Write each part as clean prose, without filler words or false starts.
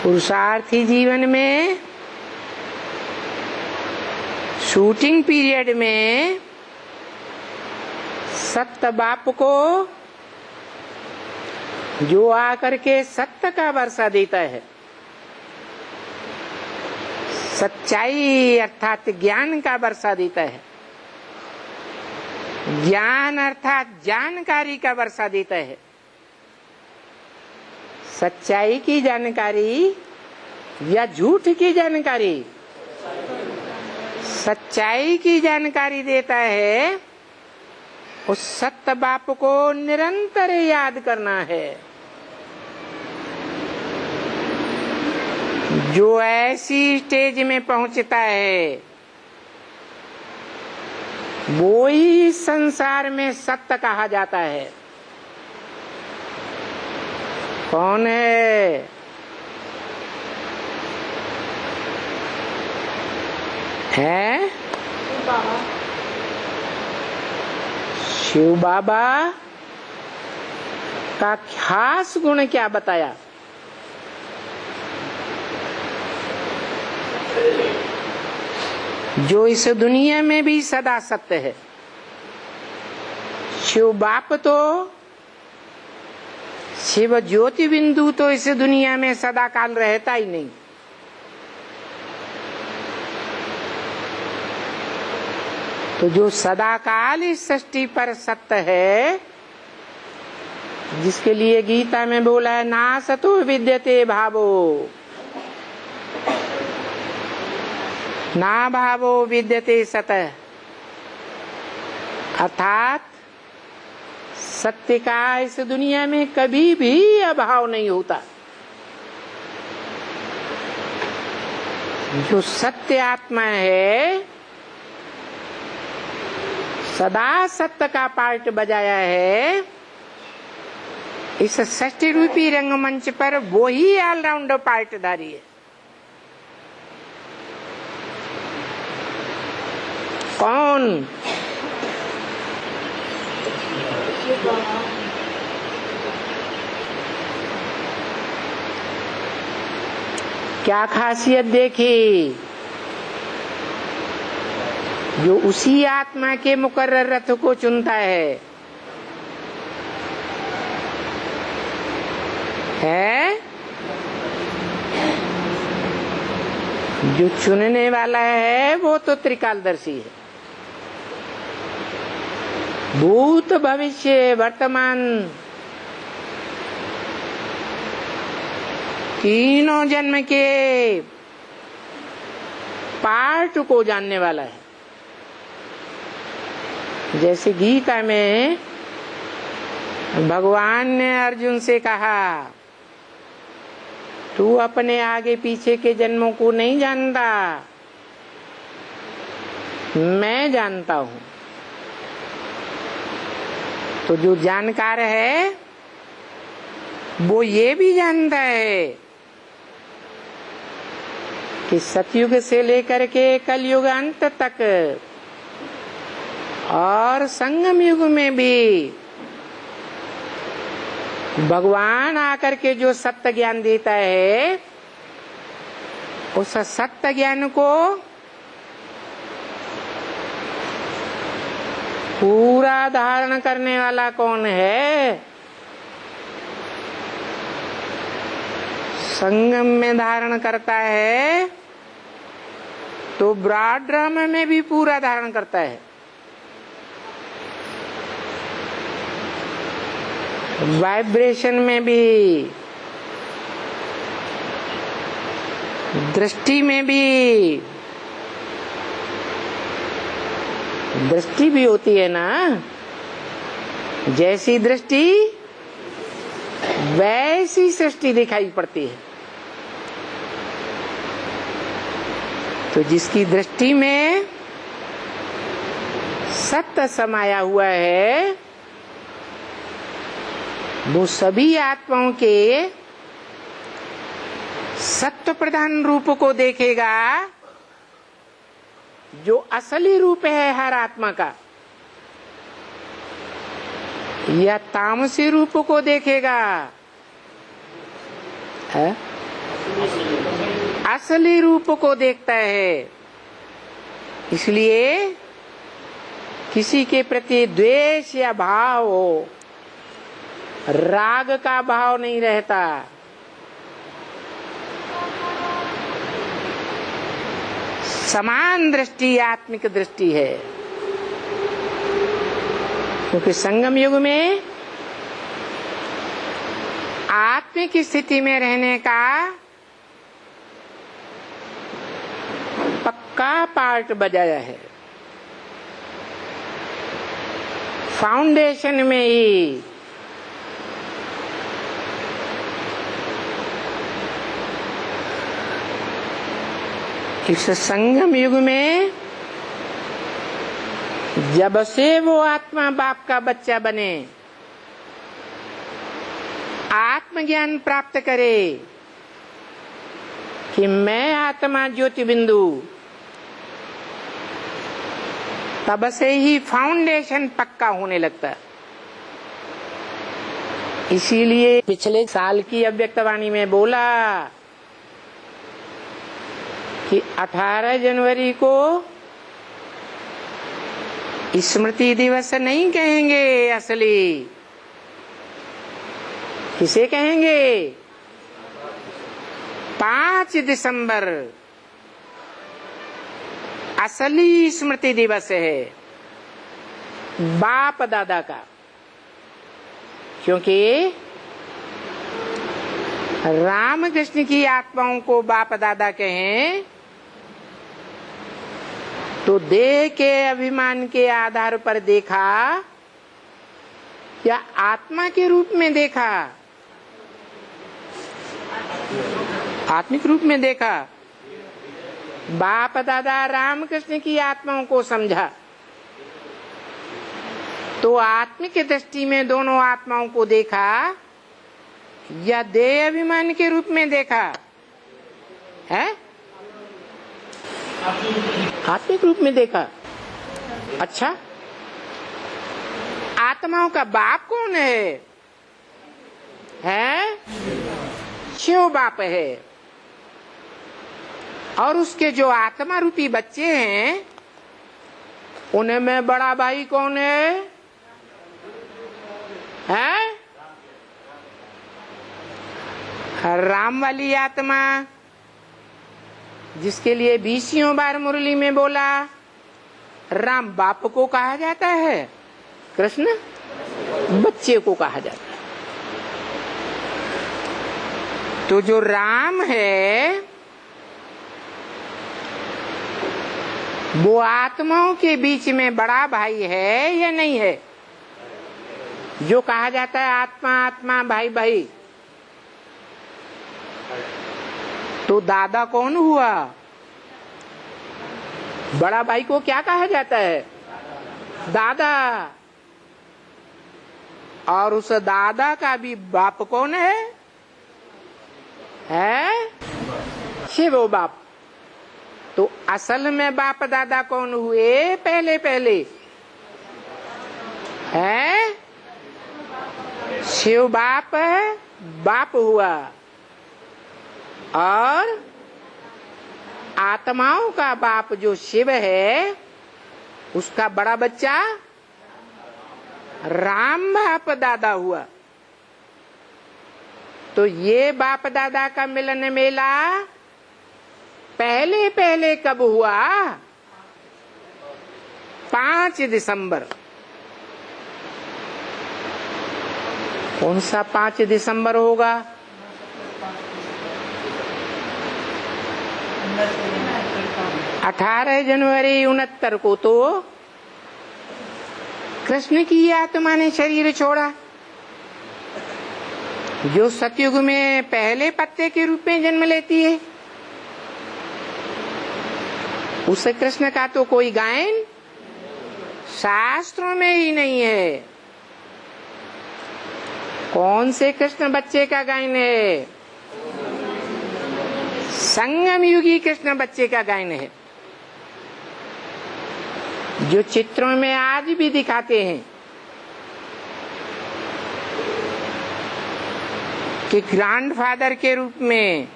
पुरुषार्थी जीवन में shooting period में सत्य बाप को जो आकर के सत्य का वर्षा देता है, सच्चाई अर्थात ज्ञान का वर्षा देता है, ज्ञान अर्थात जानकारी का वर्षा देता है। सच्चाई की जानकारी या झूठ की जानकारी? सच्चाई की जानकारी देता है। उस सत्य बाप को निरंतर याद करना है। जो ऐसी स्टेज में पहुंचता है वो ही संसार में सत्य कहा जाता है। कौन है? है शिव बाबा का खास गुण क्या बताया? जो इस दुनिया में भी सदा सत्य है। शिव बाप तो शिव ज्योति बिंदु तो इस दुनिया में सदा काल रहता ही नहीं। तो जो सदा काल इस सृष्टि पर सत्य है, जिसके लिए गीता में बोला है ना सतो विद्यते भावो, ना भावो विद्यते सतः, अर्थात सत्य का इस दुनिया में कभी भी अभाव नहीं होता। जो सत्य आत्मा है, सदा सत्य का पार्ट बजाया है इस सृष्टि रूपी रंगमंच पर, वो ही ऑलराउंडर पार्टधारी है। कौन? क्या खासियत देखी? जो उसी आत्मा के मुकर्रर रथ को चुनता है जो चुनने वाला है वो तो त्रिकालदर्शी है। भूत भविष्य वर्तमान तीनों जन्म के पार्ट को जानने वाला है। जैसे गीता में भगवान ने अर्जुन से कहा, तू अपने आगे पीछे के जन्मों को नहीं जानता, मैं जानता हूं। तो जो जानकार है वो ये भी जानता है कि सतयुग से लेकर के कलयुग अंत तक और संगम युग में भी भगवान आकर के जो सत्य ज्ञान देता है, उस सत्य ज्ञान को पूरा धारण करने वाला कौन है? संगम में धारण करता है तो ब्रॉड ड्रामा में भी पूरा धारण करता है। वाइब्रेशन में भी, दृष्टि में भी, दृष्टि भी होती है ना। जैसी दृष्टि वैसी सृष्टि दिखाई पड़ती है। तो जिसकी दृष्टि में सत्य समाया हुआ है, वो सभी आत्माओं के सत्य प्रधान रूप को देखेगा, जो असली रूप है हर आत्मा का, या तामसी रूप को देखेगा। है असली रूप को देखता है। इसलिए किसी के प्रति द्वेष या भाव हो, राग का भाव नहीं रहता। समान दृष्टि आत्मिक दृष्टि है, क्योंकि संगम युग में आत्मिक स्थिति में रहने का पक्का पार्ट बजाया है। फाउंडेशन में ही इस संगम युग में जब से वो आत्मा बाप का बच्चा बने, आत्मज्ञान प्राप्त करे कि मैं आत्मा ज्योति बिंदु, तब से ही फाउंडेशन पक्का होने लगता है। इसीलिए पिछले साल की अव्यक्तवाणी में बोला कि 18 जनवरी को स्मृति दिवस नहीं कहेंगे, असली किसे कहेंगे? 5 दिसंबर असली स्मृति दिवस है बाप दादा का। क्योंकि रामकृष्ण की आत्माओं को बाप दादा कहें तो देह के अभिमान के आधार पर देखा या आत्मा के रूप में देखा? आत्मिक रूप में देखा। बाप दादा रामकृष्ण की आत्माओं को समझा तो आत्मिक दृष्टि में दोनों आत्माओं को देखा या देह अभिमान के रूप में देखा है? आत्मिक रूप में देखा। अच्छा, आत्माओं का बाप कौन है? शिव बाप है। और उसके जो आत्मा रूपी बच्चे हैं उनमें बड़ा भाई कौन है? राम वाली आत्मा, जिसके लिए 20 बार मुरली में बोला राम बाप को कहा जाता है, कृष्ण बच्चे को कहा जाता है। तो जो राम है वो आत्माओं के बीच में बड़ा भाई है या नहीं है? जो कहा जाता है आत्मा आत्मा भाई भाई, तो दादा कौन हुआ? बड़ा भाई को क्या कहा जाता है? दादा। और उस दादा का भी बाप कौन है? शिव बाप। तो असल में बाप दादा कौन हुए? पहले पहले शिव बाप बाप हुआ और आत्माओं का बाप जो शिव है उसका बड़ा बच्चा राम बाप दादा हुआ। तो ये बाप दादा का मिलन मेला पहले पहले कब हुआ? 5 दिसंबर। कौन सा 5 दिसंबर होगा? 18 जनवरी 69 को तो कृष्ण की आत्मा ने शरीर छोड़ा, जो सतयुग में पहले पत्ते के रूप में जन्म लेती है। उस कृष्ण का तो कोई गायन शास्त्रों में ही नहीं है। कौन से कृष्ण बच्चे का गायन है? संगम युगी कृष्ण बच्चे का गायन है, जो चित्रों में आज भी दिखाते हैं कि ग्रैंडफादर के रूप में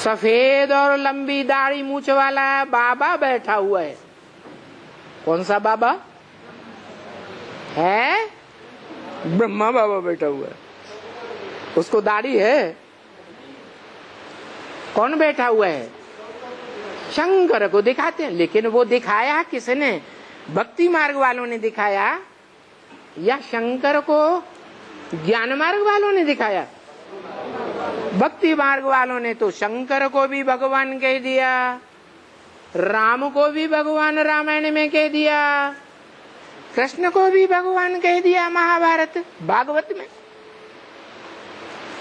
सफेद और लंबी दाढ़ी मूछ वाला बाबा बैठा हुआ है। कौन सा बाबा है? ब्रह्मा बाबा बैठा हुआ है, उसको दाढ़ी है। कौन बैठा हुआ है? शंकर को दिखाते हैं। लेकिन वो दिखाया किसने? भक्ति मार्ग वालों ने दिखाया या शंकर को ज्ञान मार्ग वालों ने दिखाया? भक्ति मार्ग वालों ने तो शंकर को भी भगवान कह दिया, राम को भी भगवान रामायण में कह दिया, कृष्ण को भी भगवान कह दिया महाभारत भागवत में।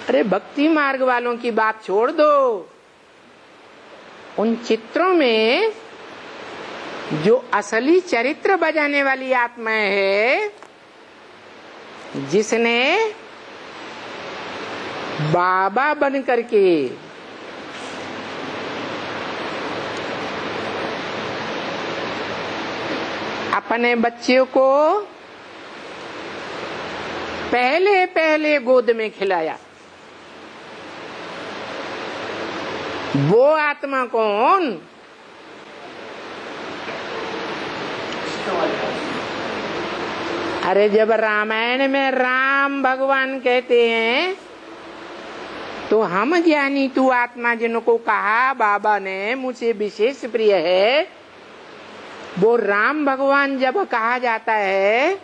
अरे भक्ति मार्ग वालों की बात छोड़ दो, उन चित्रों में जो असली चरित्र बजाने वाली आत्मा है, जिसने बाबा बन करके अपने बच्चे को पहले पहले गोद में खिलाया, वो आत्मा कौन? अरे जब रामायण में राम भगवान कहते हैं तो हम ज्ञानी तू आत्मा जिनको कहा बाबा ने मुझे विशेष प्रिय है, वो राम भगवान जब कहा जाता है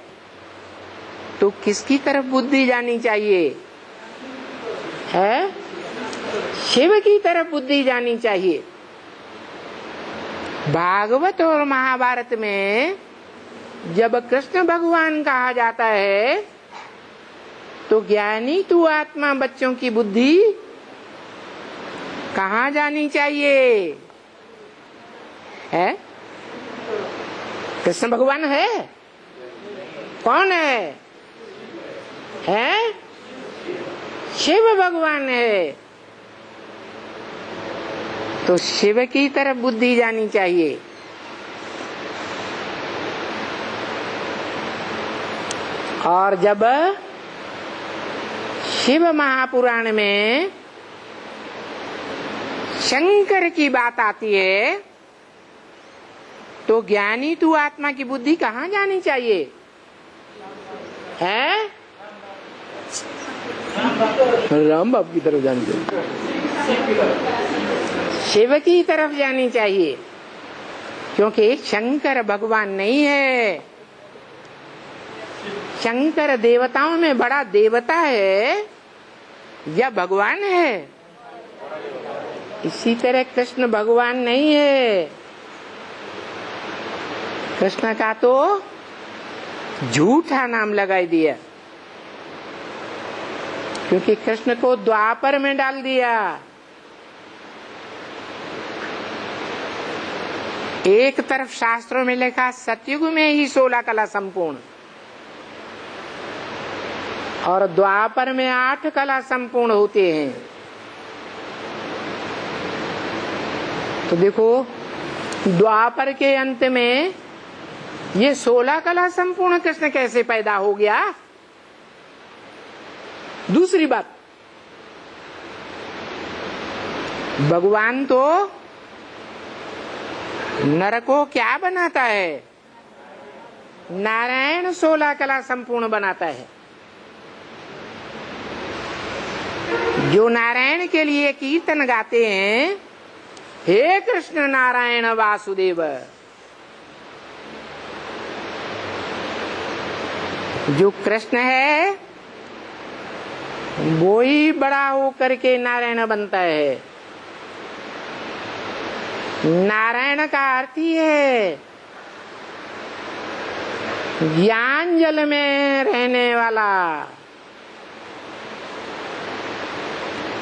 तो किसकी तरफ बुद्धि जानी चाहिए? है शिव की तरफ बुद्धि जानी चाहिए। भागवत और महाभारत में जब कृष्ण भगवान कहा जाता है तो ज्ञानी तू आत्मा बच्चों की बुद्धि कहाँ जानी चाहिए? है कृष्ण भगवान है? कौन है? शिव भगवान है। तो शिव की तरफ बुद्धि जानी चाहिए। और जब शिव महापुराण में शंकर की बात आती है तो ज्ञानी तू आत्मा की बुद्धि कहाँ जानी चाहिए? है राम बाप की तरफ जानी चाहिए, शिव की तरफ जानी चाहिए, क्योंकि शंकर भगवान नहीं है। शंकर देवताओं में बड़ा देवता है या भगवान है? इसी तरह कृष्ण भगवान नहीं है। कृष्ण का तो झूठा नाम लगाई दिया, क्योंकि कृष्ण को द्वापर में डाल दिया। एक तरफ शास्त्रों में लिखा सतयुग में ही 16 कला संपूर्ण, और द्वापर में 8 कला संपूर्ण होते हैं। तो देखो द्वापर के अंत में ये 16 कला संपूर्ण कृष्ण कैसे पैदा हो गया? दूसरी बात, भगवान तो नर को क्या बनाता है? नारायण 16 कला संपूर्ण बनाता है। जो नारायण के लिए कीर्तन गाते हैं, हे कृष्ण नारायण वासुदेव, जो कृष्ण है वो ही बड़ा होकर के नारायण बनता है। नारायण का अर्थ ही है ज्ञान जल में रहने वाला।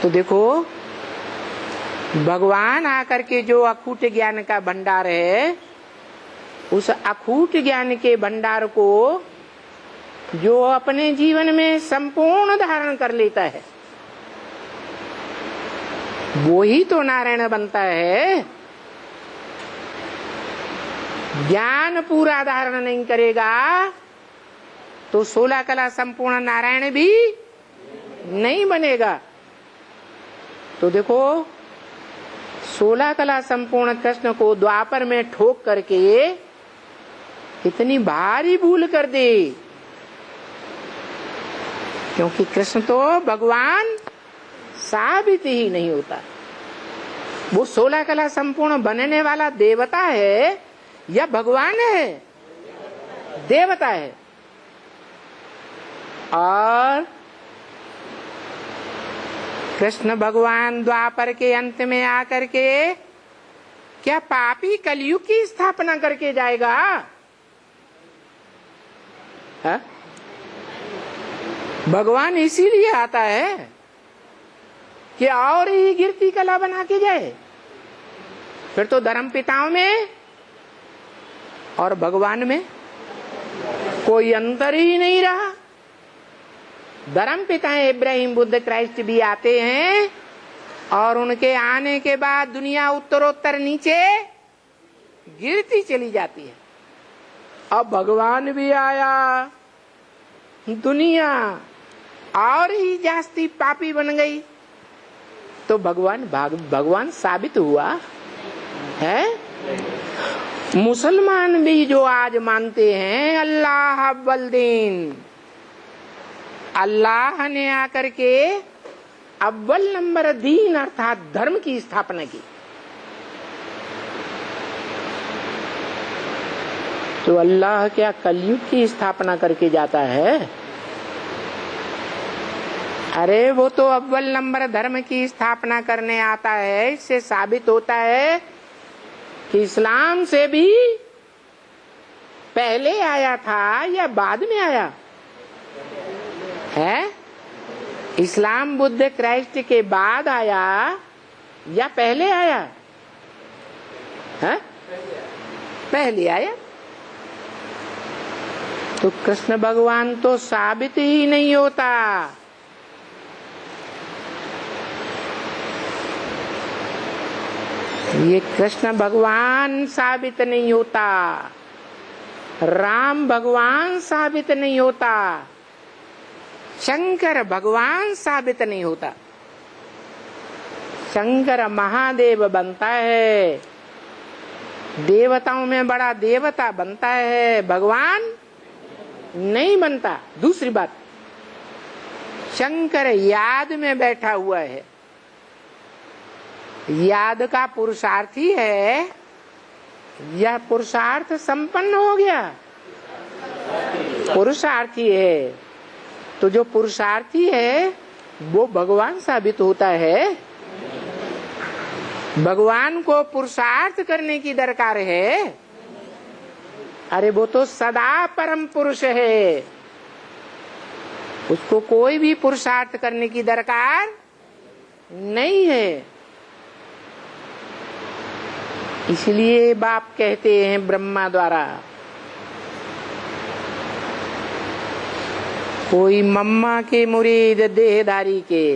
तो देखो भगवान आकर के जो अखूट ज्ञान का भंडार है, उस अखूट ज्ञान के भंडार को जो अपने जीवन में संपूर्ण धारण कर लेता है, वो ही तो नारायण बनता है। ज्ञान पूरा धारण नहीं करेगा तो 16 कला संपूर्ण नारायण भी नहीं बनेगा। तो देखो 16 कला संपूर्ण कृष्ण को द्वापर में ठोक करके इतनी भारी भूल कर दे, क्योंकि कृष्ण तो भगवान साबित ही नहीं होता। वो 16 कला संपूर्ण बनने वाला देवता है या भगवान है? देवता है। और कृष्ण भगवान द्वापर के अंत में आकर के क्या पापी कलयुग की स्थापना करके जाएगा? है? भगवान इसीलिए आता है कि और ही गिरती कला बना के जाए। फिर तो धर्म पिताओं में और भगवान में कोई अंतर ही नहीं रहा। धर्म पिता इब्राहिम बुद्ध क्राइस्ट भी आते हैं और उनके आने के बाद दुनिया उत्तरोत्तर नीचे गिरती चली जाती है। अब भगवान भी आया, दुनिया और ही जास्ती पापी बन गई, तो भगवान साबित हुआ है। मुसलमान भी जो आज मानते हैं अल्लाह अव्वल दीन, अल्लाह ने आकर के अव्वल नंबर दीन अर्थात धर्म की स्थापना की, तो अल्लाह क्या कलयुग की स्थापना करके जाता है? अरे वो तो अव्वल नंबर धर्म की स्थापना करने आता है। इससे साबित होता है कि इस्लाम से भी पहले आया था या बाद में आया है? इस्लाम बुद्ध क्राइस्ट के बाद आया या पहले आया है? पहले आया। तो कृष्ण भगवान तो साबित ही नहीं होता। ये कृष्ण भगवान साबित नहीं होता, राम भगवान साबित नहीं होता, शंकर भगवान साबित नहीं होता। शंकर महादेव बनता है, देवताओं में बड़ा देवता बनता है, भगवान नहीं बनता। दूसरी बात, शंकर याद में बैठा हुआ है, याद का पुरुषार्थी है या पुरुषार्थ संपन्न हो गया? पुरुषार्थी है। तो जो पुरुषार्थी है वो भगवान साबित होता है? भगवान को पुरुषार्थ करने की दरकार है? अरे वो तो सदा परम पुरुष है, उसको कोई भी पुरुषार्थ करने की दरकार नहीं है। इसलिए बाप कहते हैं ब्रह्मा द्वारा, कोई मम्मा के मुरीद देहधारी के,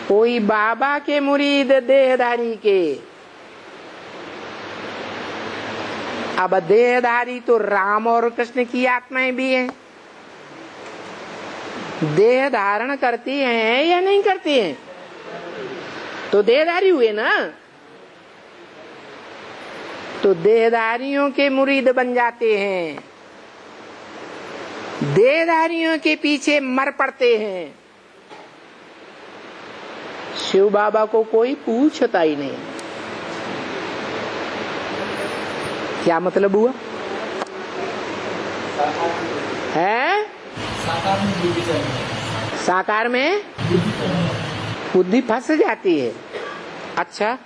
कोई बाबा के मुरीद देहधारी के। अब देहधारी तो राम और कृष्ण की आत्माएं भी हैं। देह धारण करती हैं या नहीं करती हैं? तो देहधारी हुए ना। तो देहधारियों के मुरीद बन जाते हैं, देहधारियों के पीछे मर पड़ते हैं। शिव बाबा को कोई पूछता ही नहीं। क्या मतलब हुआ है? साकार में बुद्धि फंस जाती है। अच्छा,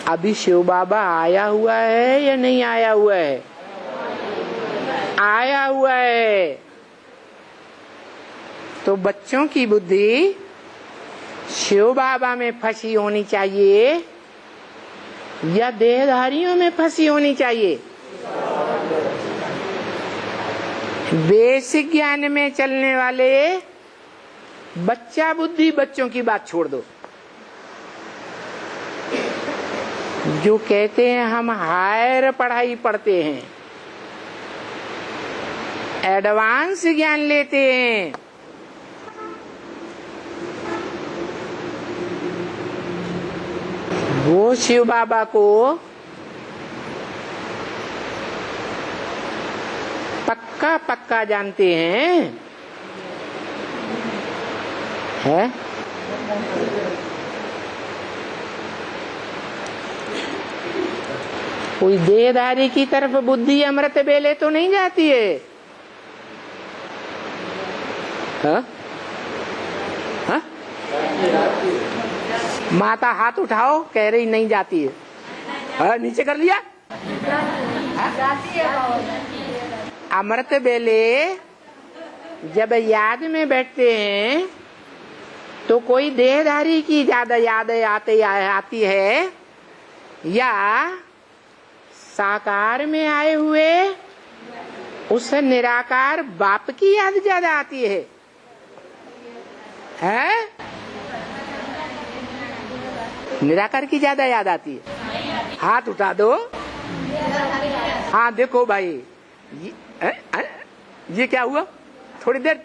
अभी शिव बाबा आया हुआ है या नहीं आया हुआ है? आया हुआ है। तो बच्चों की बुद्धि शिव बाबा में फंसी होनी चाहिए या देहधारियों में फंसी होनी चाहिए? बेसिक ज्ञान में चलने वाले बच्चा बुद्धि बच्चों की बात छोड़ दो। जो कहते हैं हम हायर पढ़ाई पढ़ते हैं, एडवांस ज्ञान लेते हैं, जो शिव बाबा को पक्का पक्का जानते हैं, है? कोई देहधारी की तरफ बुद्धि अमृत बेले तो नहीं जाती है? हा? हा? माता हाथ उठाओ, कह रही नहीं जाती है। हाँ, नीचे कर लिया। अमृत बेले जब याद में बैठते हैं तो कोई देहधारी की ज्यादा याद आती है या साकार में आए हुए उस निराकार बाप की याद ज्यादा आती है? निराकार की ज्यादा याद आती है? हाथ उठा दो। हाँ देखो भाई, ये क्या हुआ? थोड़ी देर।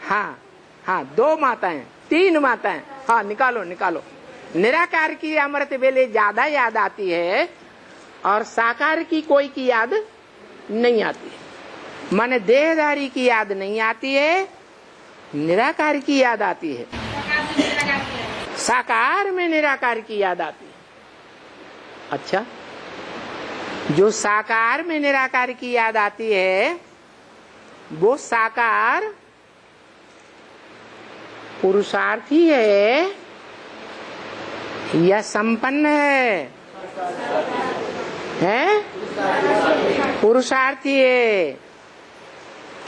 हाँ हाँ, 2 माताएं, 3 माताएं। हाँ निकालो निकालो। निराकार की अमृत बेले ज्यादा याद आती है और साकार की कोई की याद नहीं आती है। माने देहधारी की याद नहीं आती है, निराकार की याद आती है। साकार में निराकार की याद आती है। अच्छा, जो साकार में निराकार की याद आती है वो साकार पुरुषार्थी है या संपन्न है? पुरुषार्थी है।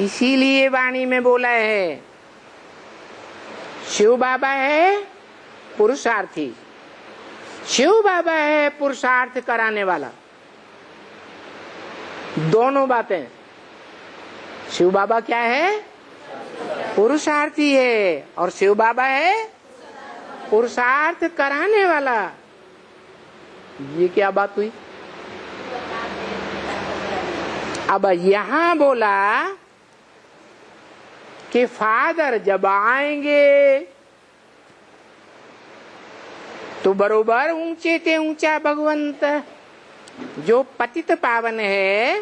इसीलिए वाणी में बोला है शिव बाबा है पुरुषार्थी, शिव बाबा है पुरुषार्थ कराने वाला। दोनों बातें। शिव बाबा क्या है? पुरुषार्थी है, और शिव बाबा है पुरुषार्थ कराने वाला। ये क्या बात हुई? अब यहाँ बोला कि फादर जब आएंगे तो बरोबर ऊंचे ते ऊंचा भगवंत जो पतित पावन है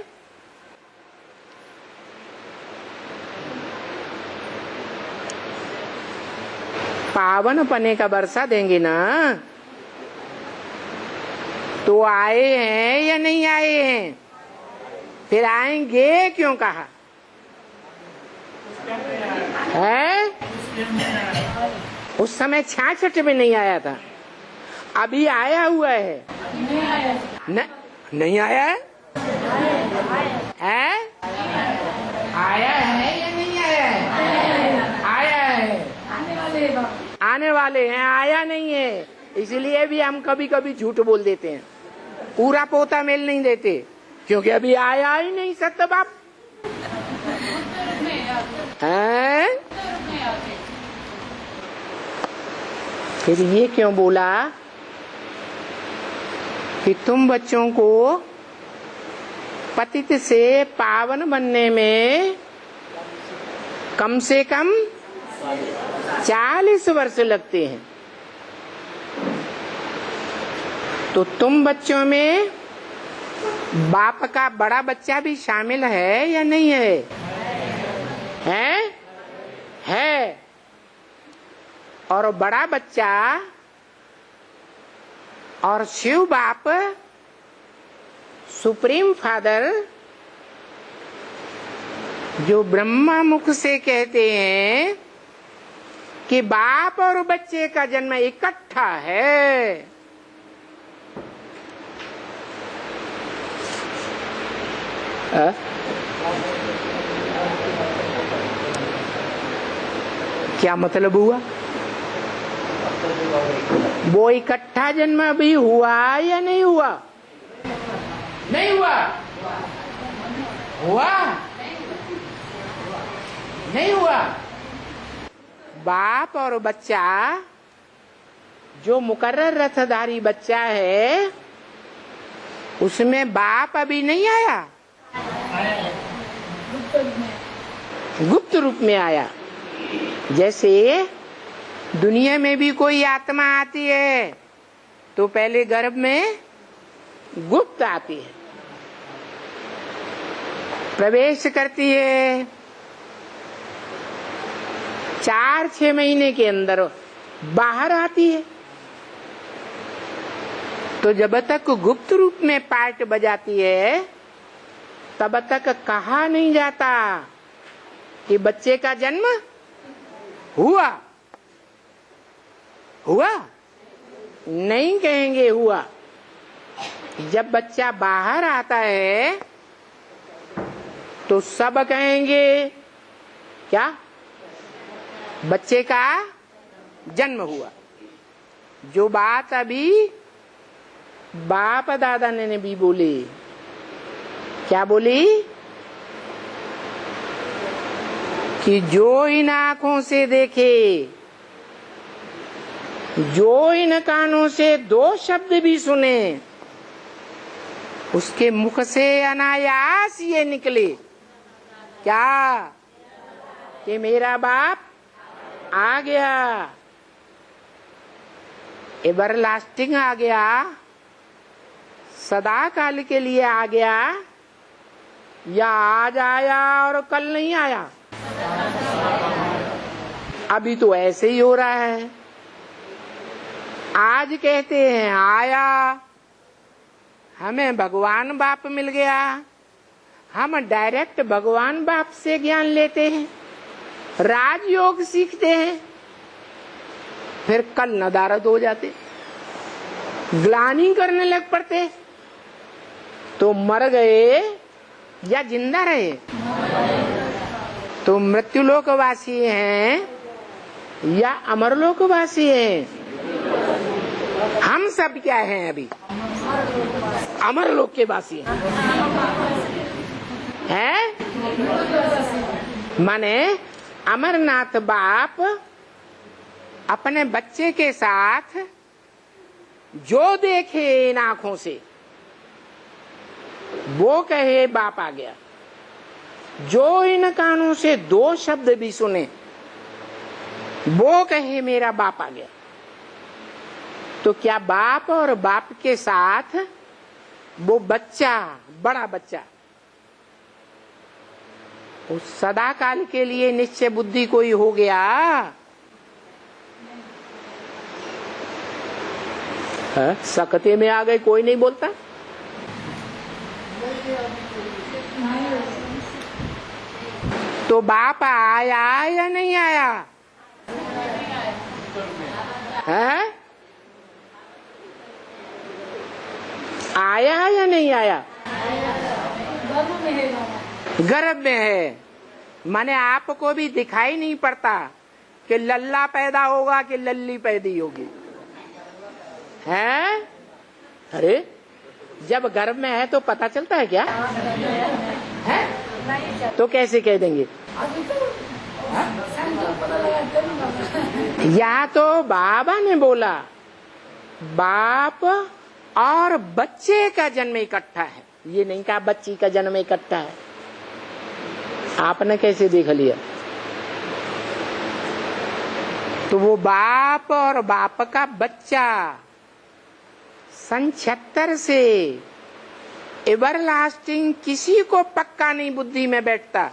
पावन पने का बरसा देंगे ना। तो आए हैं या नहीं आए हैं? फिर आएंगे क्यों कहा है? उस समय 66 में नहीं आया था, अभी आया हुआ है। नहीं आया है? आया है या नहीं आया है? आया है। आने वाले हैं, आया नहीं है। इसलिए भी हम कभी कभी झूठ बोल देते हैं, पूरा पोता मेल नहीं देते, क्योंकि अभी आया ही नहीं सत्य बाप है। फिर ये क्यों बोला कि तुम बच्चों को पतित से पावन बनने में कम से कम 40 वर्ष लगते हैं। तो तुम बच्चों में बाप का बड़ा बच्चा भी शामिल है या नहीं है? है। और बड़ा बच्चा और शिव बाप सुप्रीम फादर जो ब्रह्मा मुख से कहते हैं कि बाप और बच्चे का जन्म इकट्ठा है। क्या मतलब हुआ? वो इकट्ठा जन्म अभी हुआ या नहीं हुआ? नहीं हुआ। हुआ? नहीं हुआ। बाप और बच्चा जो मुकर्रर रथधारी बच्चा है उसमें बाप अभी नहीं आया, गुप्त रूप में आया। जैसे दुनिया में भी कोई आत्मा आती है तो पहले गर्भ में गुप्त आती है, प्रवेश करती है, 4-6 महीने के अंदर बाहर आती है। तो जब तक गुप्त रूप में पार्ट बजाती है तब तक कहा नहीं जाता कि बच्चे का जन्म हुआ। हुआ नहीं कहेंगे, हुआ। जब बच्चा बाहर आता है तो सब कहेंगे क्या? बच्चे का जन्म हुआ। जो बात अभी बाप दादा ने भी बोली, क्या बोली? कि जो इन आंखों से देखे, जो इन कानों से 2 शब्द भी सुने, उसके मुख से अनायास ये निकले क्या? कि मेरा बाप आ गया, एवरलास्टिंग आ गया, सदा काल के लिए आ गया, या आज आया और कल नहीं आया। अभी तो ऐसे ही हो रहा है। आज कहते हैं आया, हमें भगवान बाप मिल गया, हम डायरेक्ट भगवान बाप से ज्ञान लेते हैं, राजयोग सीखते हैं, फिर कल नदारद हो जाते, ग्लानि करने लग पड़ते। तो मर गए या जिंदा रहे? तो मृत्युलोकवासी हैं या अमरलोकवासी हैं? हम सब क्या हैं अभी? अमरलोक के वासी हैं। माने अमरनाथ बाप अपने बच्चे के साथ जो देखे इन आंखों से वो कहे बाप आ गया, जो इन कानों से 2 शब्द भी सुने वो कहे मेरा बाप आ गया। तो क्या बाप और बाप के साथ वो बच्चा, बड़ा बच्चा, उस सदा काल के लिए निश्चय बुद्धि कोई हो गया? सकते में आ गए, कोई नहीं बोलता। तो बाप आया या नहीं आया? है? आया या नहीं आया? गर्भ में है। माने आपको भी दिखाई नहीं पड़ता कि लल्ला पैदा होगा कि लल्ली पैदी होगी, है? अरे जब गर्भ में है तो पता चलता है क्या? है? तो कैसे कह देंगे? या तो बाबा ने बोला बाप और बच्चे का जन्म इकट्ठा है, ये नहीं कहा बच्ची का जन्म इकट्ठा है। आपने कैसे देख लिया? तो वो बाप और बाप का बच्चा सन 76 से एवरलास्टिंग किसी को पक्का नहीं बुद्धि में बैठता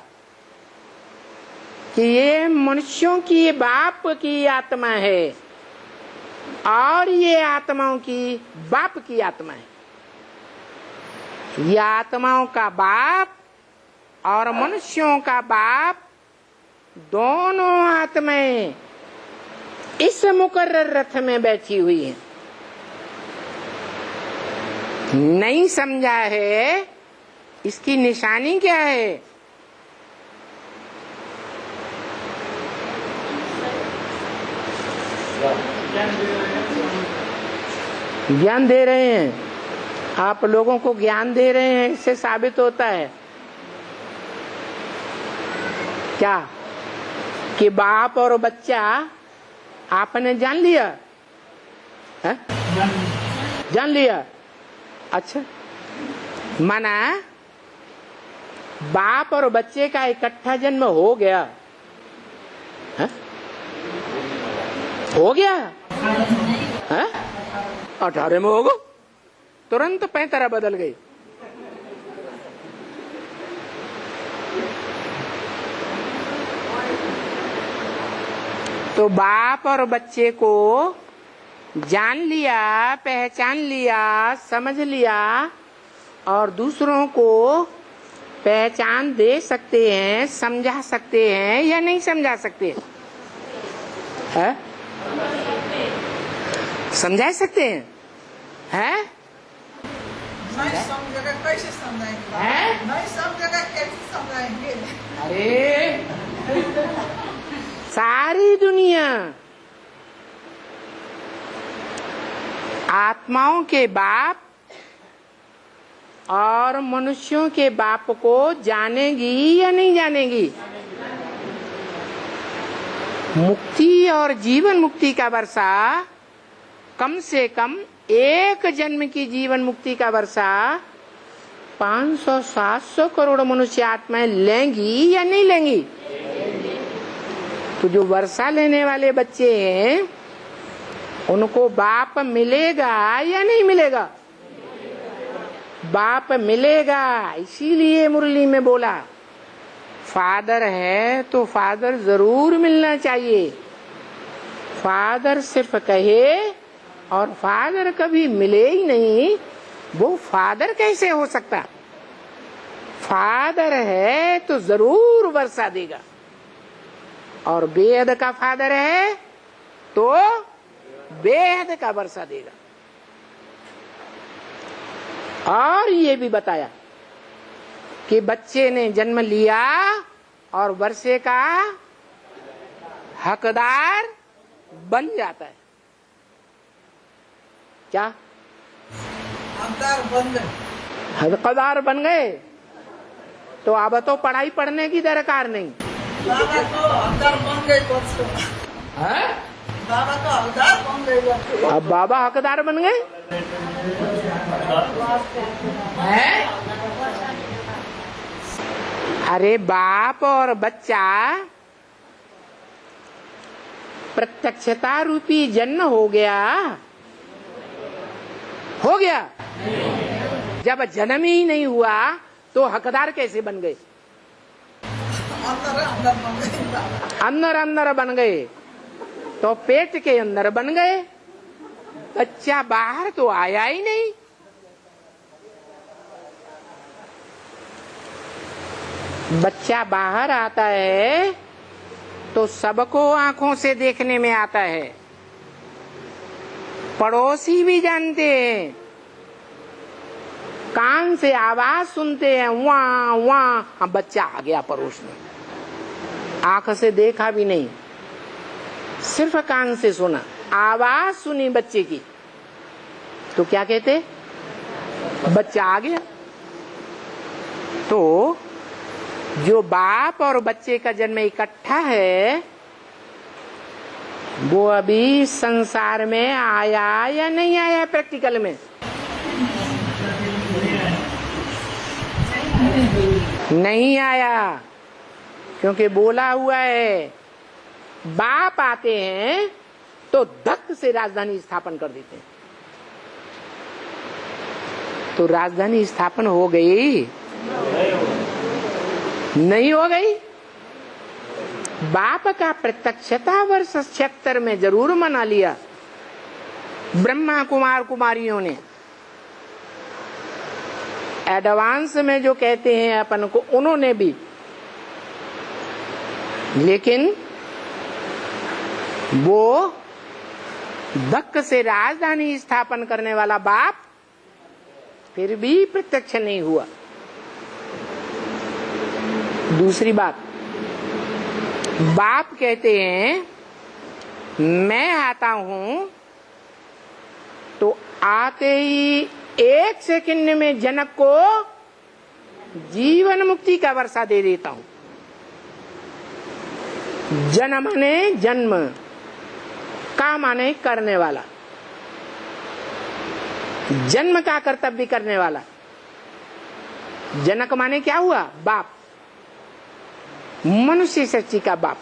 कि ये मनुष्यों की बाप की आत्मा है और ये आत्माओं की बाप की आत्मा है। ये आत्माओं का बाप और मनुष्यों का बाप दोनों आत्माएं इस मुकर्रर रथ में बैठी हुई हैं। नहीं समझा है, इसकी निशानी क्या है? ज्ञान दे रहे हैं, आप लोगों को ज्ञान दे रहे हैं, इससे साबित होता है क्या कि बाप और बच्चा आपने जान लिया है? जान लिया। अच्छा, माना बाप और बच्चे का इकट्ठा जन्म हो गया है? हो गया है? 18 में होगा, तुरंत 35 बदल गई। तो बाप और बच्चे को जान लिया, पहचान लिया, समझ लिया और दूसरों को पहचान दे सकते हैं, समझा सकते हैं या नहीं समझा सकते हैं? समझा सकते हैं? हैं? नहीं समझेगा कैसे समझाएंगे? नहीं समझेगा कैसे समझाएंगे? अरे सारी दुनिया आत्माओं के बाप और मनुष्यों के बाप को जानेगी या नहीं जानेगी? मुक्ति और जीवन मुक्ति का वर्षा कम से कम एक जन्म की जीवन मुक्ति का वर्षा 500-700 करोड़ मनुष्य आत्माएं लेंगी या नहीं लेंगी? तो जो वर्षा लेने वाले बच्चे हैं उनको बाप मिलेगा या नहीं मिलेगा? बाप मिलेगा। इसीलिए मुरली में बोला फादर है तो फादर जरूर मिलना चाहिए। फादर सिर्फ कहे और फादर कभी मिले ही नहीं, वो फादर कैसे हो सकता? फादर है तो जरूर वर्षा देगा, और बेहद का फादर है तो बेहद का वर्षा देगा। और ये भी बताया कि बच्चे ने जन्म लिया और वर्षे का हकदार बन जाता है। क्या हकदार बन गए? हकदार बन गए तो अब तो पढ़ाई पढ़ने की दरकार नहीं। बाबा तो हकदार बन गए परसों। बाबा तो हकदार बन गए। अब बाबा हकदार बन गए हैं? अरे बाप और बच्चा प्रत्यक्षता रूपी जन्म हो गया, हो गया। जब जन्म ही नहीं हुआ तो हकदार कैसे बन गए? अंदर अंदर बन गए तो पेट के अंदर बन गए। बच्चा बाहर तो आया ही नहीं। बच्चा बाहर आता है तो सबको आंखों से देखने में आता है, पड़ोसी भी जानते हैं, कान से आवाज सुनते हैं, वहाँ वहाँ बच्चा आ गया पड़ोस में। आंख से देखा भी नहीं, सिर्फ कान से सुना, आवाज सुनी बच्चे की, तो क्या कहते? बच्चा आ गया। तो जो बाप और बच्चे का जन्म इकट्ठा है वो अभी संसार में आया या नहीं आया? प्रैक्टिकल में नहीं आया, क्योंकि बोला हुआ है बाप आते हैं तो धक से राजधानी स्थापन कर देते हैं। तो राजधानी स्थापन हो गई? नहीं हो गई। बाप का प्रत्यक्षता वर्ष 76 में जरूर मना लिया ब्रह्मा कुमार कुमारियों ने। एडवांस में जो कहते हैं अपन को, उन्होंने भी, लेकिन वो धक्क से राजधानी स्थापन करने वाला बाप फिर भी प्रत्यक्ष नहीं हुआ। दूसरी बात, बाप कहते हैं मैं आता हूं तो आते ही 1 सेकंड में जनक को जीवन मुक्ति का वर्षा दे देता हूं। जन माने जन्म, का माने करने वाला, जन्म का कर्तव्य करने वाला। जनक माने क्या हुआ? बाप, मनुष्य सृष्टि का बाप।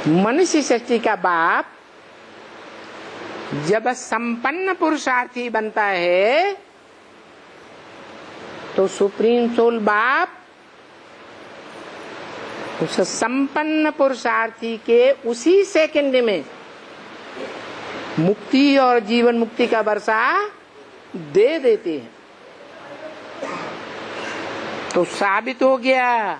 मनुष्य सृष्टि का बाप जब संपन्न पुरुषार्थी बनता है तो सुप्रीम सोल बाप उस संपन्न पुरुषार्थी के उसी सेकंड में मुक्ति और जीवन मुक्ति का वर्षा दे देते हैं। तो साबित हो गया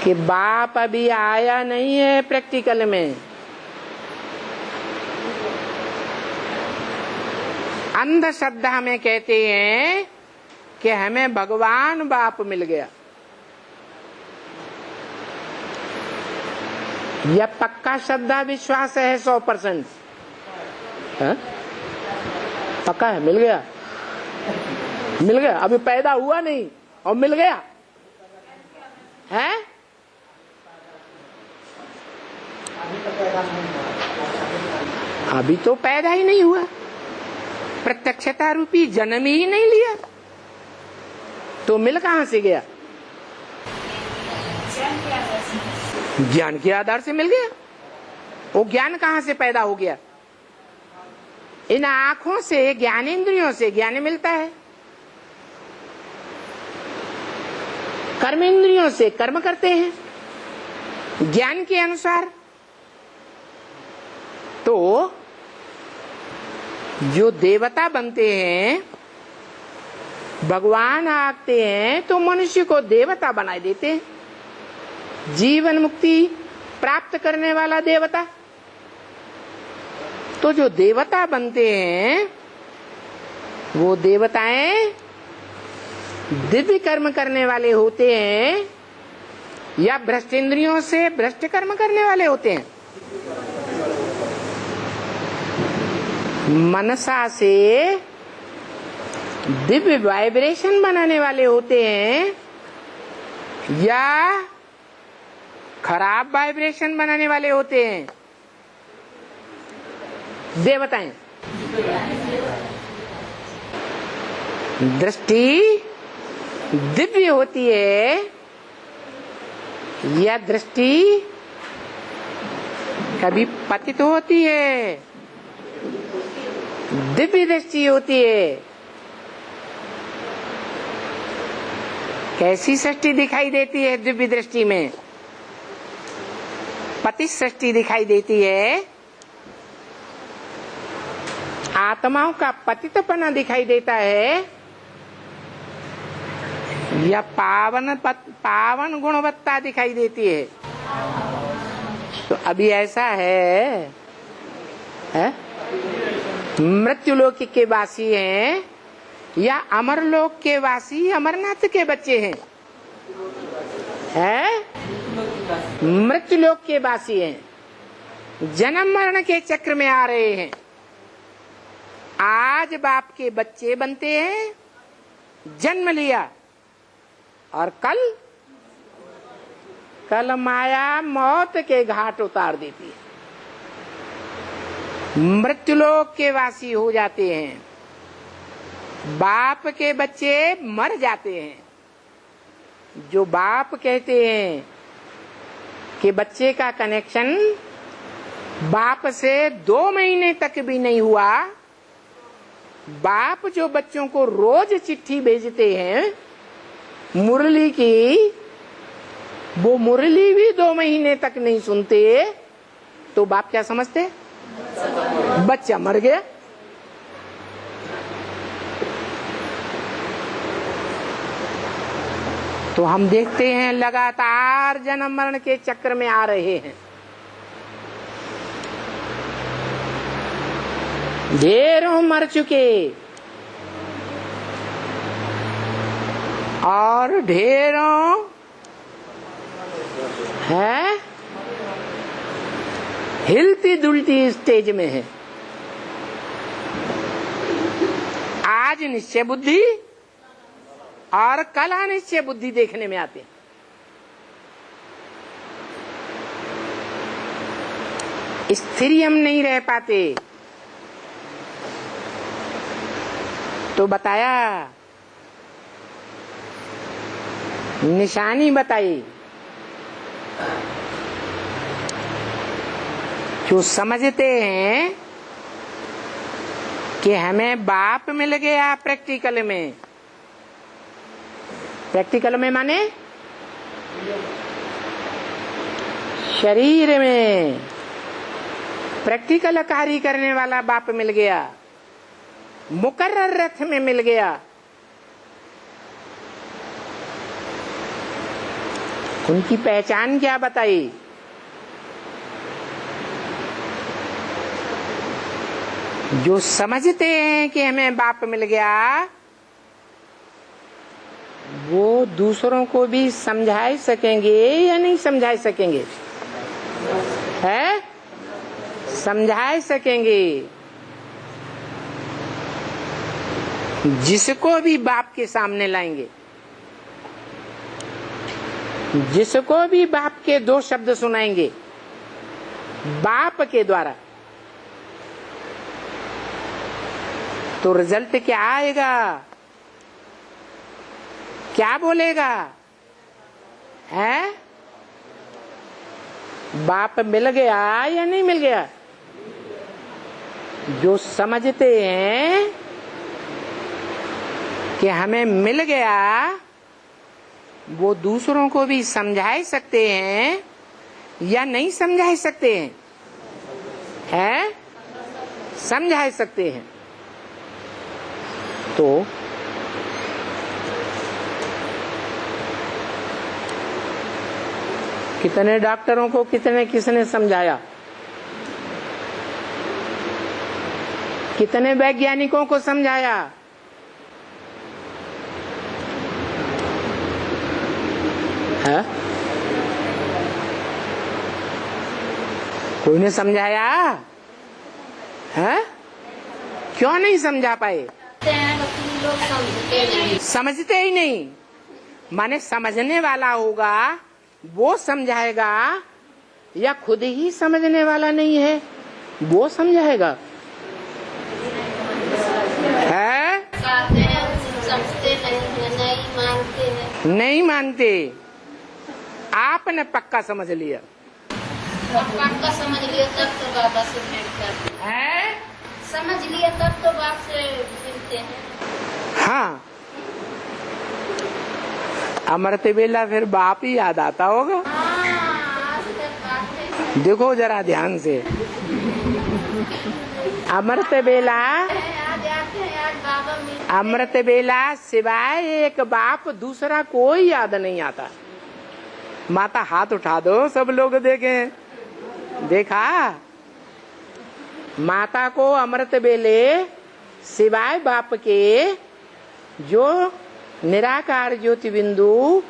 कि बाप अभी आया नहीं है प्रैक्टिकल में। अंधश्रद्धा में कहते हैं कि हमें भगवान बाप मिल गया। यह पक्का श्रद्धा विश्वास है 100%। पक्का है, मिल गया, मिल गया, अभी पैदा हुआ नहीं और मिल गया है। अभी तो पैदा ही नहीं हुआ, प्रत्यक्षता रूपी जन्म ही नहीं लिया, तो मिल कहां से गया? ज्ञान के आधार से मिल गया। वो ज्ञान कहां से पैदा हो गया? इन आंखों से, ज्ञानेंद्रियों से ज्ञान मिलता है, कर्मेंद्रियों से कर्म करते हैं ज्ञान के अनुसार। तो जो देवता बनते हैं, भगवान आते हैं तो मनुष्य को देवता बना देते हैं। जीवन मुक्ति प्राप्त करने वाला देवता। तो जो देवता बनते हैं वो देवताएं दिव्य कर्म करने वाले होते हैं या भ्रष्ट इंद्रियों से भ्रष्ट कर्म करने वाले होते हैं? मनसा से दिव्य वाइब्रेशन बनाने वाले होते हैं या खराब वाइब्रेशन बनाने वाले होते हैं? देवताएं। दृष्टि दिव्य होती है या दृष्टि कभी पतित होती है? दिव्य दृष्टि होती है। कैसी सृष्टि दिखाई देती है दिव्य दृष्टि में? पतित सृष्टि दिखाई देती है, आत्माओं का पतितपना दिखाई देता है या पावन गुणवत्ता दिखाई देती है? तो अभी ऐसा है, मृत्युलोक के वासी हैं या अमरलोक के वासी अमरनाथ के बच्चे हैं? मृत्युलोक के वासी हैं, जन्म मरण के चक्र में आ रहे हैं। आज बाप के बच्चे बनते हैं, जन्म लिया, और कल माया मौत के घाट उतार देती है। मृत्युलोक के वासी हो जाते हैं, बाप के बच्चे मर जाते हैं। जो बाप कहते हैं कि बच्चे का कनेक्शन बाप से 2 महीने तक भी नहीं हुआ, बाप जो बच्चों को रोज चिट्ठी भेजते हैं मुरली की, वो मुरली भी 2 महीने तक नहीं सुनते, तो बाप क्या समझते? बच्चा मर गया। तो हम देखते हैं लगातार जन्म मरण के चक्र में आ रहे हैं। ढेरों मर चुके और ढेरों है हिलती दुलती स्टेज में है। आज निश्चय बुद्धि और कल अनिश्चय बुद्धि देखने में आते हैं। स्थिर हम नहीं रह पाते। तो बताया, निशानी बताई, जो समझते हैं कि हमें बाप मिल गया प्रैक्टिकल में, प्रैक्टिकल में माने शरीर में प्रैक्टिकल कार्य करने वाला बाप मिल गया, मुकर्रर रथ में मिल गया। उनकी पहचान क्या बताई? जो समझते हैं कि हमें बाप मिल गया, वो दूसरों को भी समझा सकेंगे या नहीं समझा सकेंगे? है, समझा सकेंगे। जिसको भी बाप के सामने लाएंगे, जिसको भी बाप के दो शब्द सुनाएंगे बाप के द्वारा, तो रिजल्ट क्या आएगा? क्या बोलेगा? है, बाप मिल गया या नहीं मिल गया? जो समझते हैं कि हमें मिल गया, वो दूसरों को भी समझा सकते हैं या नहीं समझा सकते हैं? है, समझा सकते हैं। तो कितने डॉक्टरों को किसने समझाया? कितने वैज्ञानिकों को समझाया? है? कोई ने समझाया? है? क्यों नहीं समझा पाए? लोग समझते नहीं। समझते ही नहीं। माने समझने वाला होगा वो समझाएगा, या खुद ही समझने वाला नहीं है वो समझाएगा? है? समझते नहीं मानते हैं। नहीं मानते। आपने पक्का समझ लिया। पक्का समझ लिया तब तो बाबा से भेंट करते हैं। समझ लिया तब तो बाप से मिलते हैं। हाँ, अमृत वेला फिर बाप ही याद आता होगा। आज तक बात है। देखो जरा ध्यान से, अमृत वेला, आज बाबा मिलते। अमृत वेला सिवाय एक बाप दूसरा कोई याद नहीं आता। माता हाथ उठा दो, सब लोग देखें। देखा, माता को अमृत वेले सिवाय बाप के जो निराकार ज्योति बिंदु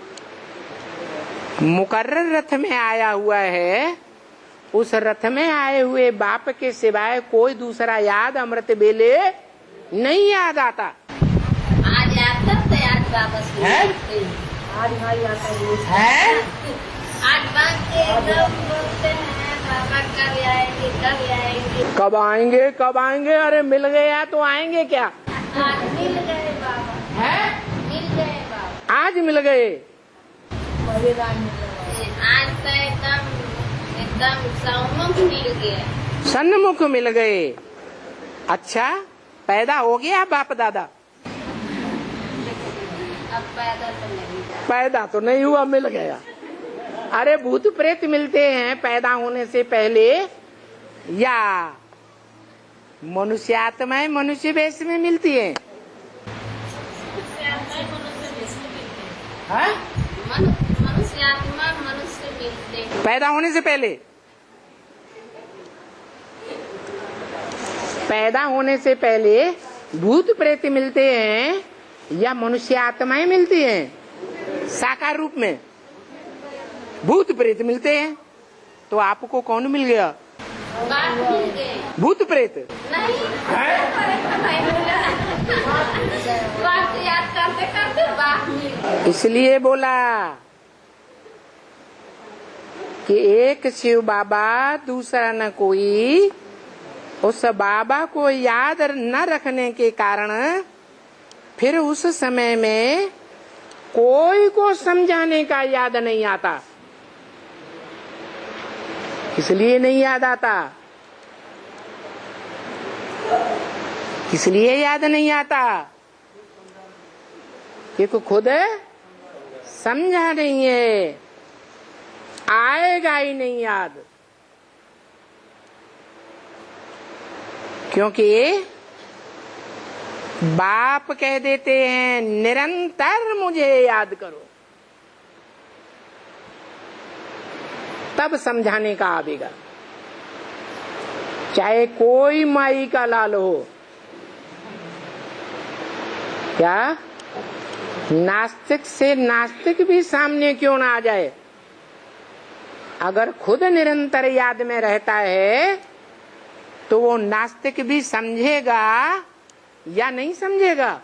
मुकर्रर रथ में आया हुआ है, उस रथ में आए हुए बाप के सिवाय कोई दूसरा याद अमृत वेले नहीं याद आता। आज आता तो आज बाबा से मिलते हैं। आज भाई आता है। आज बात के एकदम बोलते हैं बाबा कब आएंगे कब आएंगे कब आएंगे कब आएंगे। अरे मिल गया तो आएंगे क्या? आज मिल गए बाबा। है? मिल गए बाबा। आज मिल गए। आज तो एकदम सम्मुख मिल गया। सन्मुख मिल गए। अच्छा, पैदा हो गया बाप दादा? अब पैदा तो नहीं हुआ। पैदा तो नहीं हुआ, मिल गया। अरे भूत प्रेत मिलते हैं पैदा होने से पहले, या मनुष्य आत्माएं मनुष्य वेश में मिलती है? मनुष्य आत्मा मनुष्य मिलते हैं। पैदा होने से पहले? पैदा होने से पहले भूत प्रेत मिलते हैं या मनुष्य आत्माएं मिलती हैं साकार रूप में? भूत प्रेत मिलते हैं। तो आपको कौन मिल गया? बाप मिल गए। भूत प्रेत नहीं, बाप याद करते करते बाप मिल गए। इसलिए बोला कि एक शिव बाबा दूसरा न कोई। उस बाबा को याद न रखने के कारण फिर उस समय में कोई को समझाने का याद नहीं आता। इसलिए नहीं याद आता इसलिए याद नहीं आता कि खुद समझा नहीं है, आएगा ही नहीं याद। क्योंकि बाप कह देते हैं निरंतर मुझे याद करो, तब समझाने का आवेगा। चाहे कोई माई का लाल हो, क्या नास्तिक से नास्तिक भी सामने क्यों ना आ जाए, अगर खुद निरंतर याद में रहता है तो वो नास्तिक भी समझेगा या नहीं समझेगा?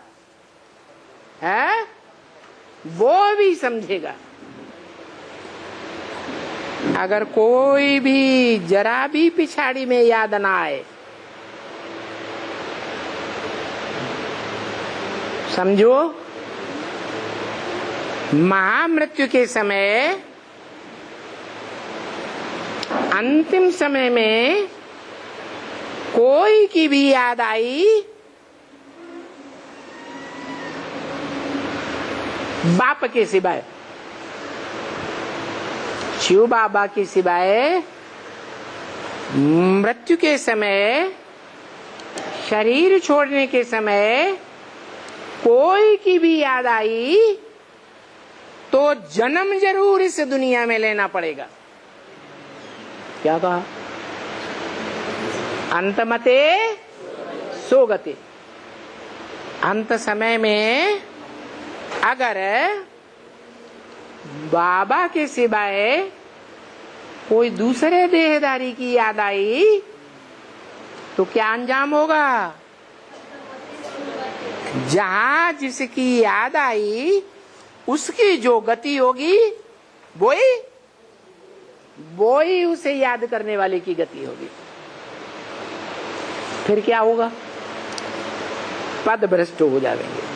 है, वो भी समझेगा। अगर कोई भी जरा भी पिछाड़ी में याद ना आए, समझो महामृत्यु के समय, अंतिम समय में कोई की भी याद आई, बाप के सिवाय, शिव बाबा के सिवाय, मृत्यु के समय, शरीर छोड़ने के समय कोई की भी याद आई तो जन्म जरूर इस दुनिया में लेना पड़ेगा। क्या कहा? अंतमते सोगते। अंत समय में अगर बाबा के सिवाय कोई दूसरे देहधारी की याद आई तो क्या अंजाम होगा? जहां जिसकी याद आई उसकी जो गति होगी वो ही उसे याद करने वाले की गति होगी। फिर क्या होगा? पद भ्रष्ट हो जाएंगे।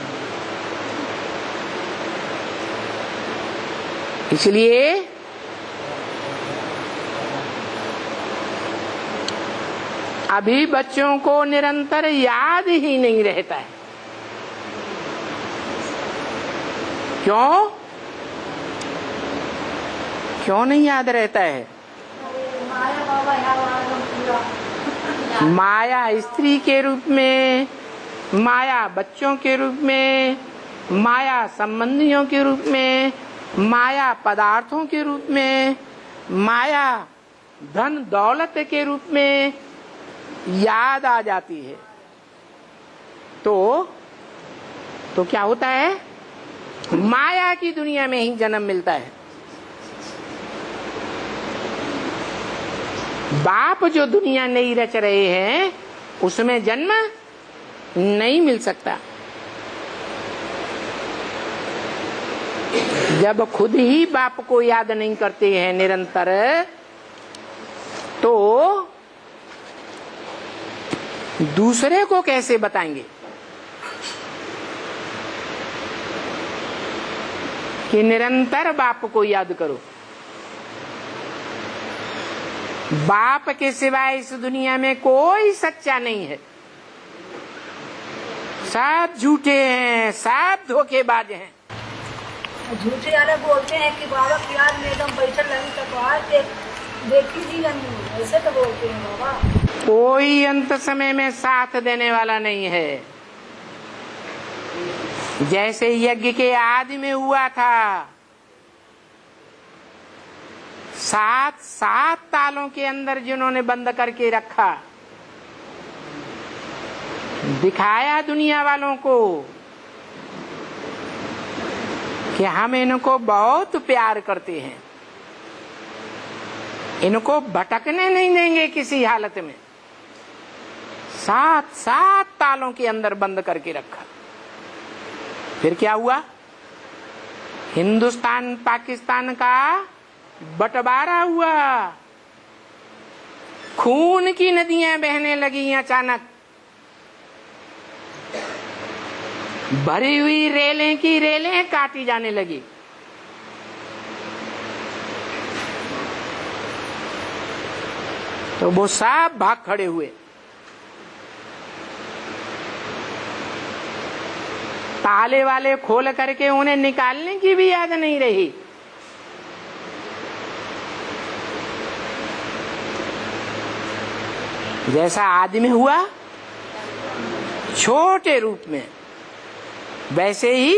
इसलिए अभी बच्चों को निरंतर याद ही नहीं रहता है। क्यों नहीं याद रहता है? माया स्त्री के रूप में, माया बच्चों के रूप में, माया संबंधियों के रूप में, माया पदार्थों के रूप में, माया धन दौलत के रूप में याद आ जाती है। तो क्या होता है? माया की दुनिया में ही जन्म मिलता है। बाप जो दुनिया नहीं रच रहे हैं उसमें जन्म नहीं मिल सकता। जब खुद ही बाप को याद नहीं करते हैं निरंतर, तो दूसरे को कैसे बताएंगे कि निरंतर बाप को याद करो? बाप के सिवाय इस दुनिया में कोई सच्चा नहीं है। सब झूठे हैं, सब धोखेबाज हैं। झूठे वाले बोलते हैं कि बाबा की याद में एकदम बैठल नहीं तो देखी जीवन में, ऐसे तो बोलते हैं बाबा। कोई अंत समय में साथ देने वाला नहीं है। जैसे यज्ञ के आदि में हुआ था, 7 तालों के अंदर जिन्होंने बंद करके रखा, दिखाया दुनिया वालों को कि हम इनको बहुत प्यार करते हैं, इनको भटकने नहीं देंगे किसी हालत में। 7 तालों के अंदर बंद करके रखा। फिर क्या हुआ? हिंदुस्तान पाकिस्तान का बंटवारा हुआ, खून की नदियां बहने लगी। अचानक भरी हुई रेलें की रेलें काटी जाने लगी। तो वो सब भाग खड़े हुए। ताले वाले खोल करके उन्हें निकालने की भी याद नहीं रही। जैसा आदि में हुआ छोटे रूप में, वैसे ही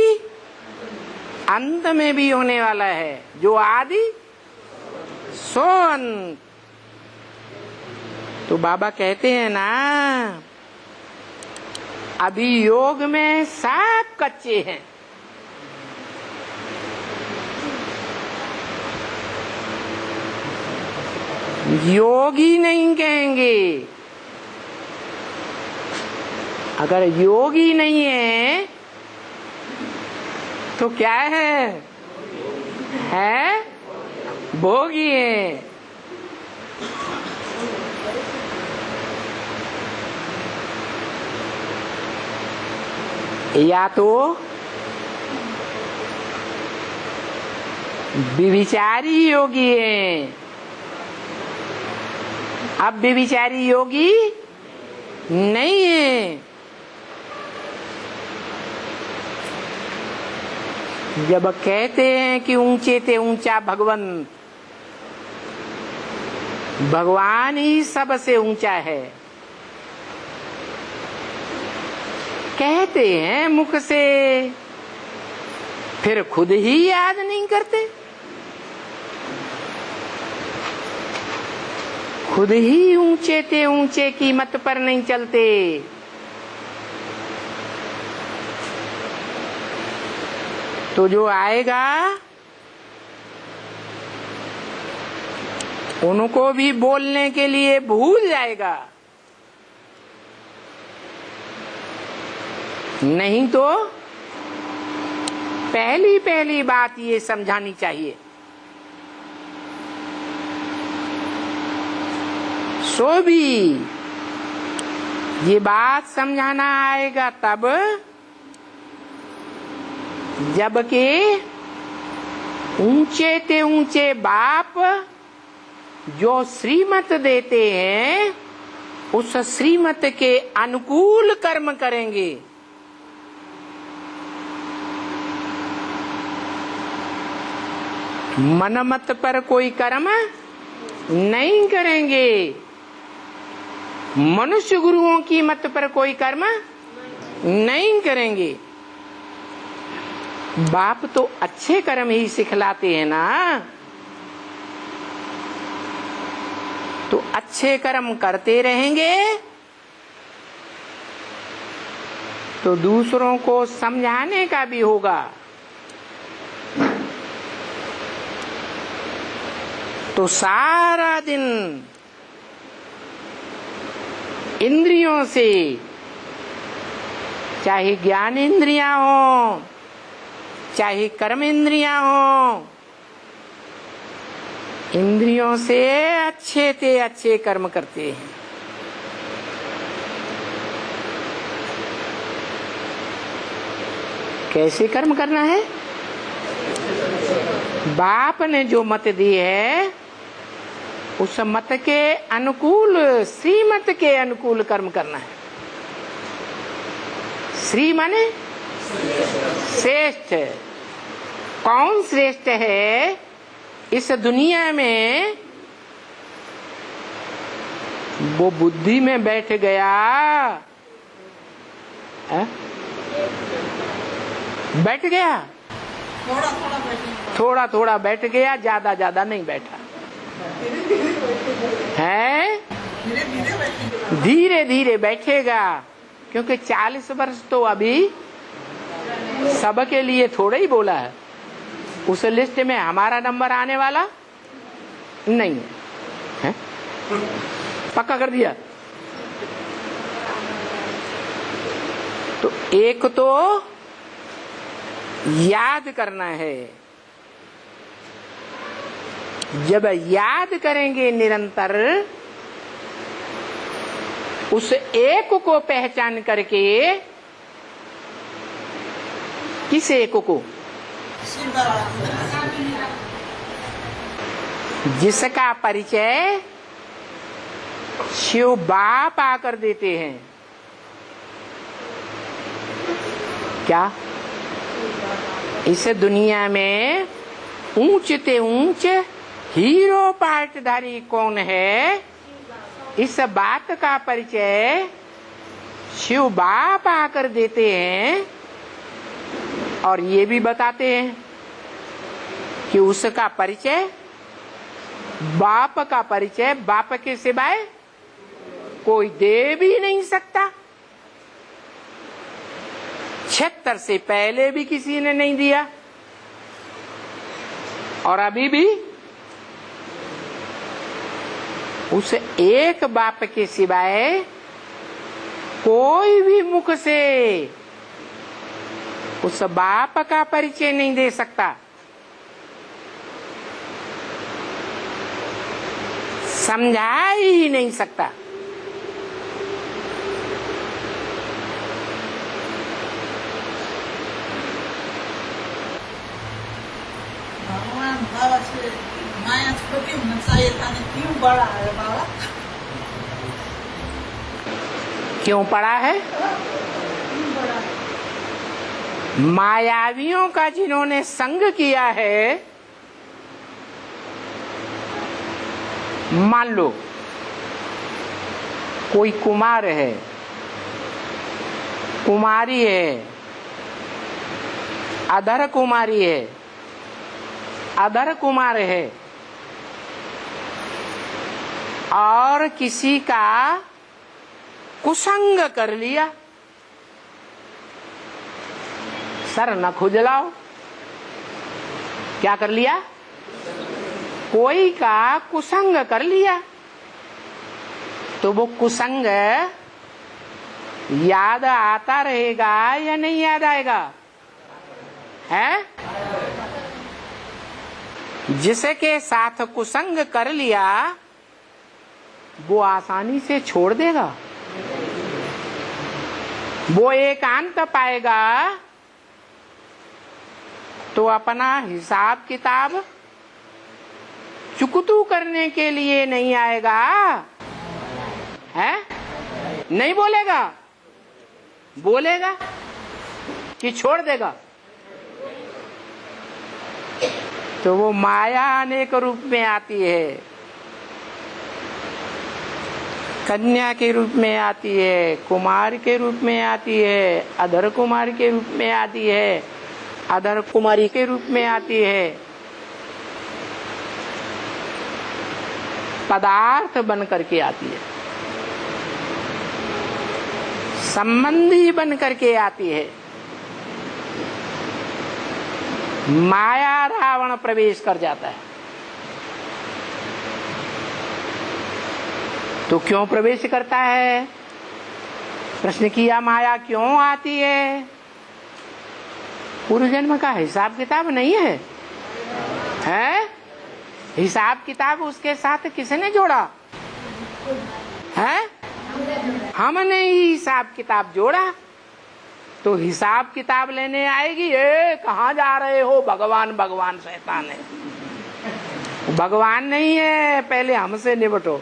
अंत में भी होने वाला है। जो आदि सो अंत। तो बाबा कहते हैं ना, अभी योग में सब कच्चे हैं। योगी नहीं कहेंगे। अगर योगी नहीं है तो क्या है? भोगी है। या तो व्यभिचारी योगी है। अब व्यभिचारी योगी नहीं है। जब कहते हैं कि ऊंचे ते ऊंचा भगवंत, भगवान ही सबसे ऊंचा है, कहते हैं मुख से, फिर खुद ही याद नहीं करते। खुद ही ऊंचे ते ऊंचे की मत पर नहीं चलते। तो जो आएगा उनको भी बोलने के लिए भूल जाएगा। नहीं तो पहली बात ये समझानी चाहिए, सो भी ये बात समझाना आएगा तब जबकि ऊंचे ते ऊंचे बाप जो श्रीमत देते हैं उस श्रीमत के अनुकूल कर्म करेंगे। मनमत पर कोई कर्म नहीं करेंगे। मनुष्य गुरुओं की मत पर कोई कर्म नहीं करेंगे। बाप तो अच्छे कर्म ही सिखलाते हैं ना। तो अच्छे कर्म करते रहेंगे तो दूसरों को समझाने का भी होगा। तो सारा दिन इंद्रियों से, चाहे ज्ञान इंद्रियां हो चाहे कर्म इंद्रियां हो, इंद्रियों से अच्छे ते अच्छे कर्म करते हैं। कैसे कर्म करना है? बाप ने जो मत दी है उस मत के अनुकूल, श्रीमत के अनुकूल कर्म करना है। श्री माने श्रेष्ठ। कौन श्रेष्ठ है इस दुनिया में? वो बुद्धि में बैठ गया, बैठ गया, थोड़ा थोड़ा बैठ गया, ज्यादा ज्यादा नहीं बैठा है। धीरे धीरे बैठेगा, क्योंकि 40 वर्ष तो अभी सबके लिए थोड़ा ही बोला है। उस लिस्ट में हमारा नंबर आने वाला नहीं है, पक्का कर दिया। तो एक तो याद करना है। जब याद करेंगे निरंतर, उस एक को पहचान करके, किस एक को? जिसका परिचय शिव बाप आकर देते हैं। क्या इस दुनिया में ऊंच ते ऊंच हीरो पाटधारी कौन है, इस बात का परिचय शिव बाप आकर देते हैं और ये भी बताते हैं कि उसका परिचय, बाप का परिचय बाप के सिवाय कोई दे भी नहीं सकता। 76 से पहले भी किसी ने नहीं दिया और अभी भी उस एक बाप के सिवाय कोई भी मुख से उस बाप का परिचय नहीं दे सकता। समझा ही नहीं सकता। भगवान बाबा से माया छोटी होना चाहिए था, क्यों बड़ा है बाबा? क्यों पड़ा है? मायावियों का जिन्होंने संग किया है, मान लो कोई कुमार है, कुमारी है, अधर कुमारी है, अधर कुमार है और किसी का कुसंग कर लिया, सर न खुजलाओ। क्या कर लिया? कोई का कुसंग कर लिया, तो वो कुसंग याद आता रहेगा या नहीं याद आएगा? है? जिसके साथ कुसंग कर लिया वो आसानी से छोड़ देगा, वो एकांत पाएगा तो अपना हिसाब किताब चुकतू करने के लिए नहीं आएगा, है? नहीं बोलेगा, बोलेगा कि छोड़ देगा। तो वो माया अनेक रूप में आती है, कन्या के रूप में आती है, कुमार के रूप में आती है, अधर कुमार के रूप में आती है, अधर कुमारी के रूप में आती है, पदार्थ बन करके आती है, संबंधी बन करके आती है। माया रावण प्रवेश कर जाता है। तो क्यों प्रवेश करता है? प्रश्न किया, माया क्यों आती है? पूर्व जन्म का हिसाब किताब नहीं है, है? हिसाब किताब उसके साथ किसने जोड़ा? है? हमने ही हिसाब किताब जोड़ा। तो हिसाब किताब लेने आएगी, ए कहाँ जा रहे हो? भगवान भगवान शैतान है। भगवान नहीं है, पहले हमसे निपटो।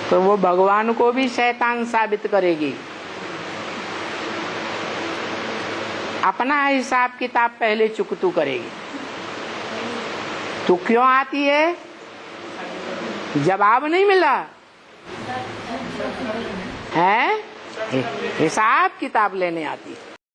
तो वो भगवान को भी शैतान साबित करेगी। अपना हिसाब किताब पहले चुकतू करेगी। तो क्यों आती है? जवाब नहीं मिला है? हिसाब किताब लेने आती है।